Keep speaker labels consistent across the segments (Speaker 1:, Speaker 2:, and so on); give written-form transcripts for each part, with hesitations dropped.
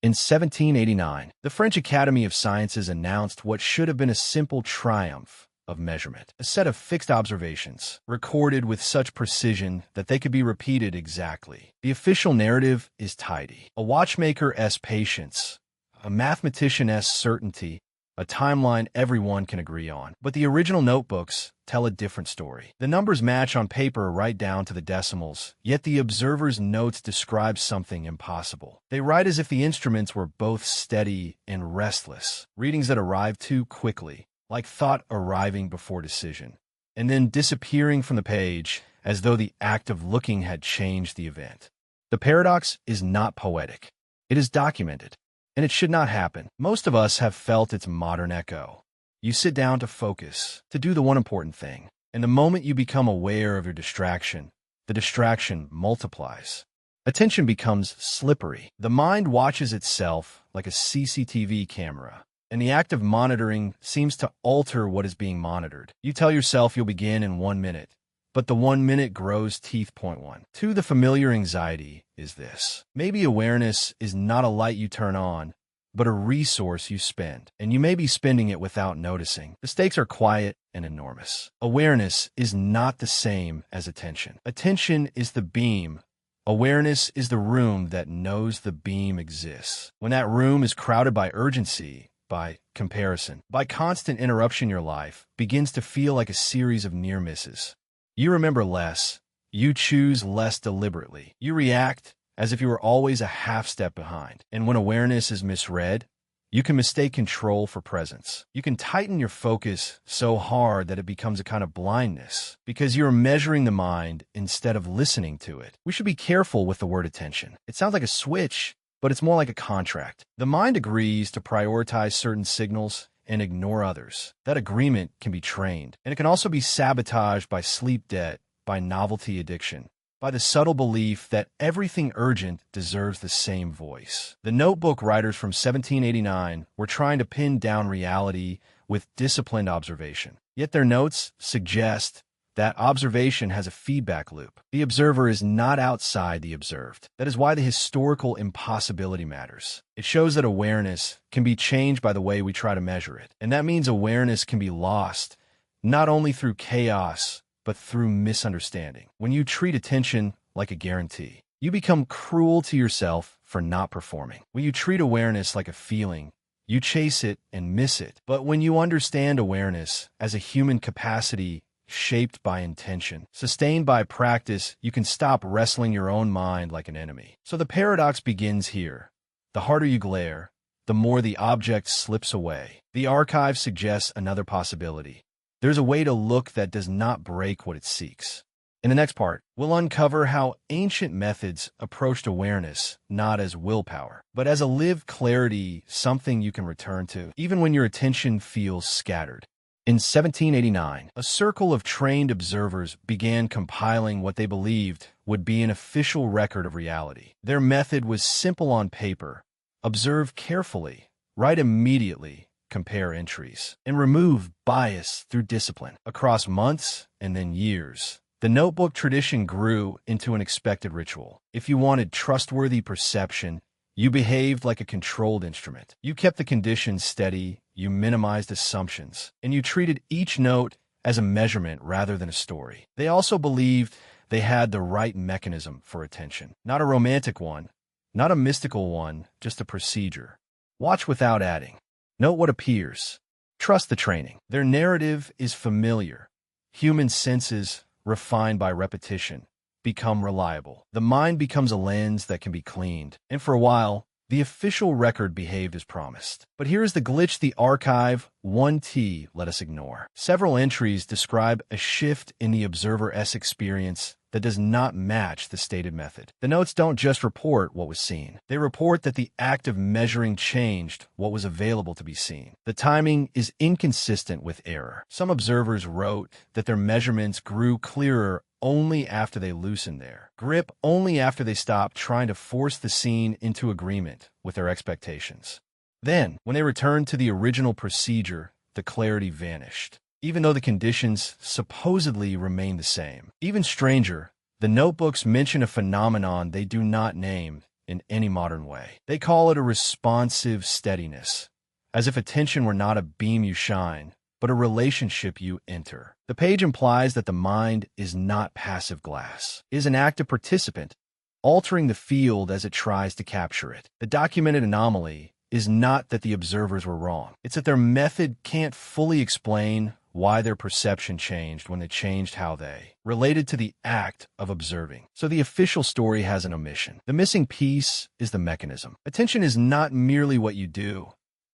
Speaker 1: In 1789, the French Academy of Sciences announced what should have been a simple triumph of measurement, a set of fixed observations, recorded with such precision that they could be repeated exactly. The official narrative is tidy. A watchmaker's patience, a mathematician's certainty, a timeline everyone can agree on. But the original notebooks tell a different story. The numbers match on paper right down to the decimals, yet the observer's notes describe something impossible. They write as if the instruments were both steady and restless, readings that arrive too quickly, like thought arriving before decision, and then disappearing from the page as though the act of looking had changed the event. The paradox is not poetic. It is documented. And it should not happen. Most of us have felt its modern echo. You sit down to focus, to do the one important thing, and the moment you become aware of your distraction, the distraction multiplies. Attention becomes slippery. The mind watches itself like a CCTV camera, and the act of monitoring seems to alter what is being monitored. You tell yourself you'll begin in 1 minute, but the 1 minute grows teeth. Point 1. 2. The familiar anxiety is this. Maybe awareness is not a light you turn on, but a resource you spend, and you may be spending it without noticing. The stakes are quiet and enormous. Awareness is not the same as attention. Attention is the beam. Awareness is the room that knows the beam exists. When that room is crowded by urgency, by comparison, by constant interruption, your life begins to feel like a series of near misses. You remember less. You choose less deliberately. You react as if you were always a half step behind. And when awareness is misread, you can mistake control for presence. You can tighten your focus so hard that it becomes a kind of blindness because you're measuring the mind instead of listening to it. We should be careful with the word attention. It sounds like a switch, but it's more like a contract. The mind agrees to prioritize certain signals and ignore others. That agreement can be trained, and it can also be sabotaged by sleep debt, by novelty addiction, by the subtle belief that everything urgent deserves the same voice. The notebook writers from 1789 were trying to pin down reality with disciplined observation. Yet their notes suggest that observation has a feedback loop. The observer is not outside the observed. That is why the historical impossibility matters. It shows that awareness can be changed by the way we try to measure it. And that means awareness can be lost, not only through chaos, but through misunderstanding. When you treat attention like a guarantee, you become cruel to yourself for not performing. When you treat awareness like a feeling, you chase it and miss it. But when you understand awareness as a human capacity shaped by intention, sustained by practice, you can stop wrestling your own mind like an enemy. So the paradox begins here. The harder you glare, the more the object slips away. The archive suggests another possibility. There's a way to look that does not break what it seeks. In the next part, we'll uncover how ancient methods approached awareness not as willpower, but as a lived clarity, something you can return to, even when your attention feels scattered. In 1789, a circle of trained observers began compiling what they believed would be an official record of reality. Their method was simple on paper. Observe carefully, write immediately, compare entries, and remove bias through discipline. Across months and then years, the notebook tradition grew into an expected ritual. If you wanted trustworthy perception, you behaved like a controlled instrument. You kept the conditions steady, you minimized assumptions, and you treated each note as a measurement rather than a story. They also believed they had the right mechanism for attention. Not a romantic one, not a mystical one, just a procedure. Watch without adding. Note what appears. Trust the training. Their narrative is familiar. Human senses, refined by repetition, become reliable. The mind becomes a lens that can be cleaned. And for a while, the official record behaved as promised. But here's the glitch the archive 1T let us ignore. Several entries describe a shift in the observer's experience that does not match the stated method. The notes don't just report what was seen. They report that the act of measuring changed what was available to be seen. The timing is inconsistent with error. Some observers wrote that their measurements grew clearer only after they loosened their grip, only after they stopped trying to force the scene into agreement with their expectations. Then, when they returned to the original procedure, the clarity vanished, even though the conditions supposedly remained the same. Even stranger, the notebooks mention a phenomenon they do not name in any modern way. They call it a responsive steadiness, as if attention were not a beam you shine, but a relationship you enter. The page implies that the mind is not passive glass, it is an active participant, altering the field as it tries to capture it. The documented anomaly is not that the observers were wrong. It's that their method can't fully explain why their perception changed when they changed how they related to the act of observing. So the official story has an omission. The missing piece is the mechanism. Attention is not merely what you do,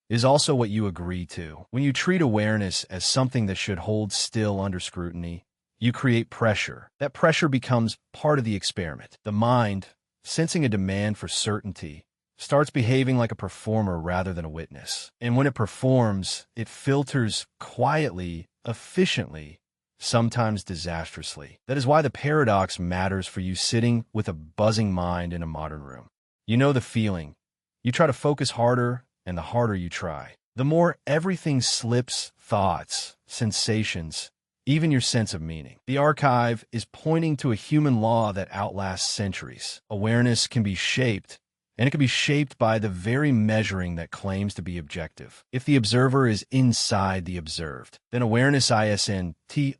Speaker 1: it is also what you agree to. When you treat awareness as something that should hold still under scrutiny, you create pressure. That pressure becomes part of the experiment. The mind, sensing a demand for certainty, starts behaving like a performer rather than a witness. And when it performs, it filters quietly, efficiently, sometimes disastrously. That is why the paradox matters for you sitting with a buzzing mind in a modern room. You know the feeling. You try to focus harder, and the harder you try, the more everything slips, thoughts, sensations, even your sense of meaning. The archive is pointing to a human law that outlasts centuries. Awareness can be shaped, and it can be shaped by the very measuring that claims to be objective. If the observer is inside the observed, then awareness isn't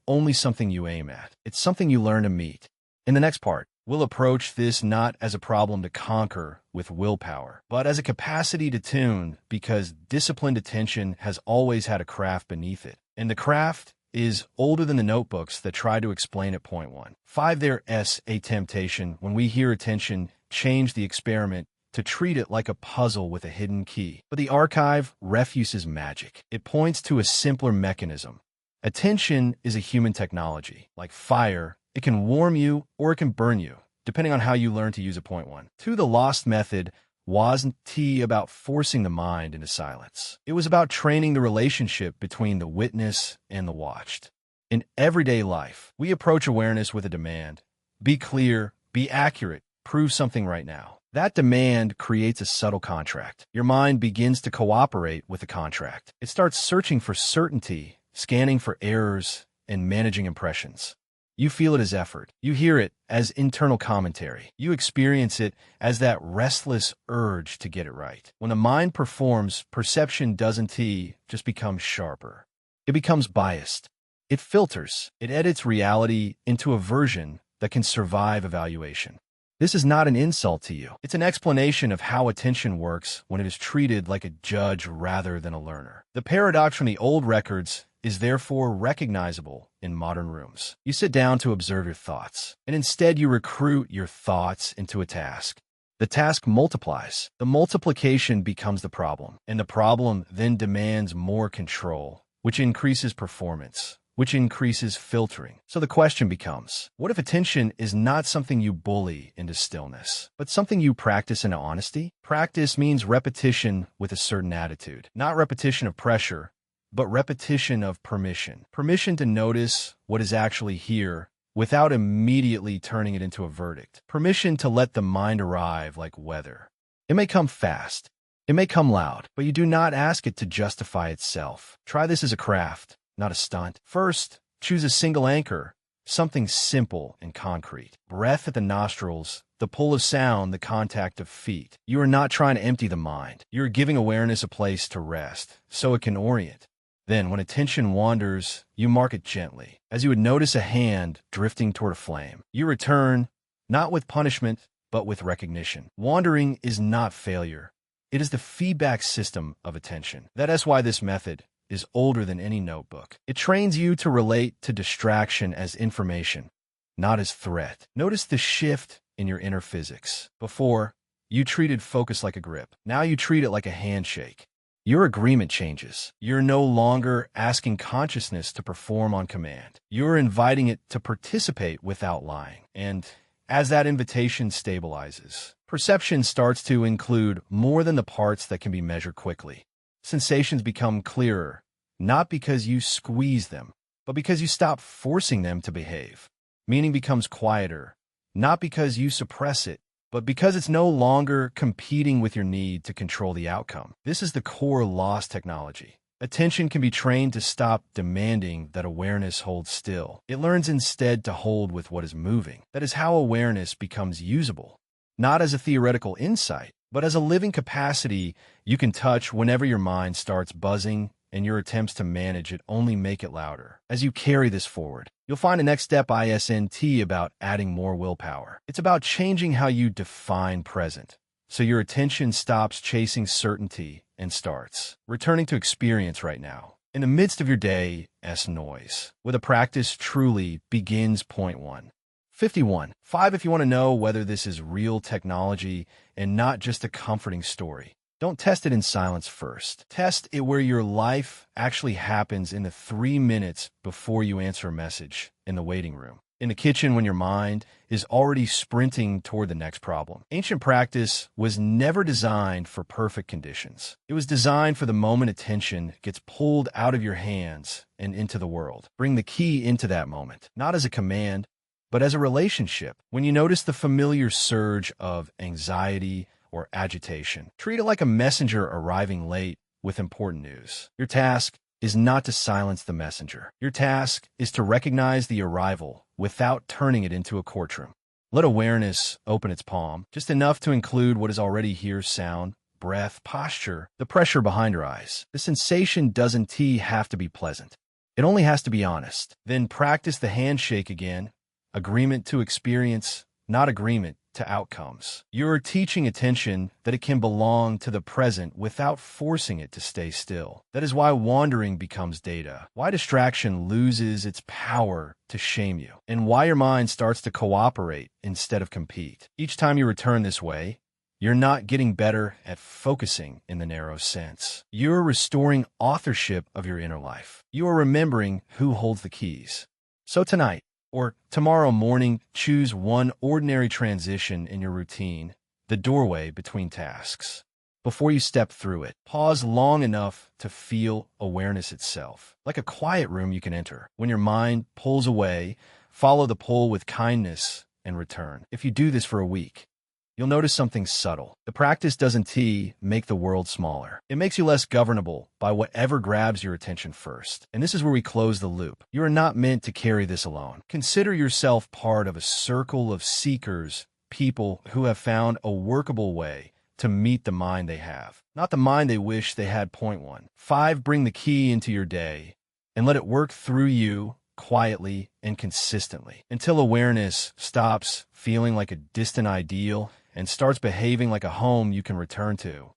Speaker 1: only something you aim at. It's something you learn to meet. In the next part, we'll approach this not as a problem to conquer with willpower, but as a capacity to tune, because disciplined attention has always had a craft beneath it. And the craft is older than the notebooks that try to explain it. Point 1. 5. There's a temptation when we hear attention change the experiment to treat it like a puzzle with a hidden key. But the archive refuses magic. It points to a simpler mechanism. Attention is a human technology. Like fire, it can warm you or it can burn you, depending on how you learn to use it. Point 1. 2. The lost method wasn't about forcing the mind into silence. It was about training the relationship between the witness and the watched. In everyday life, we approach awareness with a demand. Be clear, be accurate, prove something right now. That demand creates a subtle contract. Your mind begins to cooperate with the contract. It starts searching for certainty, scanning for errors, and managing impressions. You feel it as effort. You hear it as internal commentary. You experience it as that restless urge to get it right. When the mind performs, perception doesn't just become sharper. It becomes biased. It filters. It edits reality into a version that can survive evaluation. This is not an insult to you. It's an explanation of how attention works when it is treated like a judge rather than a learner. The paradox from the old records is therefore recognizable in modern rooms. You sit down to observe your thoughts, and instead you recruit your thoughts into a task. The task multiplies. The multiplication becomes the problem, and the problem then demands more control, which increases performance, which increases filtering. So the question becomes, what if attention is not something you bully into stillness, but something you practice into honesty? Practice means repetition with a certain attitude, not repetition of pressure, but repetition of permission. Permission to notice what is actually here without immediately turning it into a verdict. Permission to let the mind arrive like weather. It may come fast, it may come loud, but you do not ask it to justify itself. Try this as a craft, not a stunt. First, choose a single anchor, something simple and concrete. Breath at the nostrils, the pull of sound, the contact of feet. You are not trying to empty the mind. You are giving awareness a place to rest, so it can orient. Then, when attention wanders, you mark it gently, as you would notice a hand drifting toward a flame. You return, not with punishment, but with recognition. Wandering is not failure. It is the feedback system of attention. That is why this method is older than any notebook. It trains you to relate to distraction as information, not as threat. Notice the shift in your inner physics. Before, you treated focus like a grip. Now you treat it like a handshake. Your agreement changes. You're no longer asking consciousness to perform on command. You're inviting it to participate without lying. And as that invitation stabilizes, perception starts to include more than the parts that can be measured quickly. Sensations become clearer, not because you squeeze them, but because you stop forcing them to behave. Meaning becomes quieter, not because you suppress it, but because it's no longer competing with your need to control the outcome. This is the core loss technology. Attention can be trained to stop demanding that awareness hold still. It learns instead to hold with what is moving. That is how awareness becomes usable, not as a theoretical insight, but as a living capacity you can touch whenever your mind starts buzzing and your attempts to manage it only make it louder. As you carry this forward, you'll find a next step isn't about adding more willpower. It's about changing how you define present, so your attention stops chasing certainty and starts returning to experience right now, in the midst of your day's noise, where the practice truly begins. Point 1. 51. 5. If you want to know whether this is real technology and not just a comforting story, don't test it in silence first. Test it where your life actually happens, in the 3 minutes before you answer a message in the waiting room, in the kitchen when your mind is already sprinting toward the next problem. Ancient practice was never designed for perfect conditions. It was designed for the moment attention gets pulled out of your hands and into the world. Bring the key into that moment, not as a command, but as a relationship. When you notice the familiar surge of anxiety or agitation, treat it like a messenger arriving late with important news. Your task is not to silence the messenger. Your task is to recognize the arrival without turning it into a courtroom. Let awareness open its palm, just enough to include what is already here: sound, breath, posture, the pressure behind your eyes. The sensation doesn't have to be pleasant. It only has to be honest. Then practice the handshake again. Agreement to experience, not agreement to outcomes. You're teaching attention that it can belong to the present without forcing it to stay still. That is why wandering becomes data, why distraction loses its power to shame you, and why your mind starts to cooperate instead of compete. Each time you return this way, you're not getting better at focusing in the narrow sense. You're restoring authorship of your inner life. You are remembering who holds the keys. So tonight, or tomorrow morning, choose one ordinary transition in your routine, the doorway between tasks. Before you step through it, pause long enough to feel awareness itself, like a quiet room you can enter. When your mind pulls away, follow the pull with kindness and return. If you do this for a week, you'll notice something subtle. The practice doesn't make the world smaller. It makes you less governable by whatever grabs your attention first. And this is where we close the loop. You are not meant to carry this alone. Consider yourself part of a circle of seekers, people who have found a workable way to meet the mind they have, not the mind they wish they had. Point 1. 5. Bring the key into your day and let it work through you quietly and consistently until awareness stops feeling like a distant ideal and starts behaving like a home you can return to.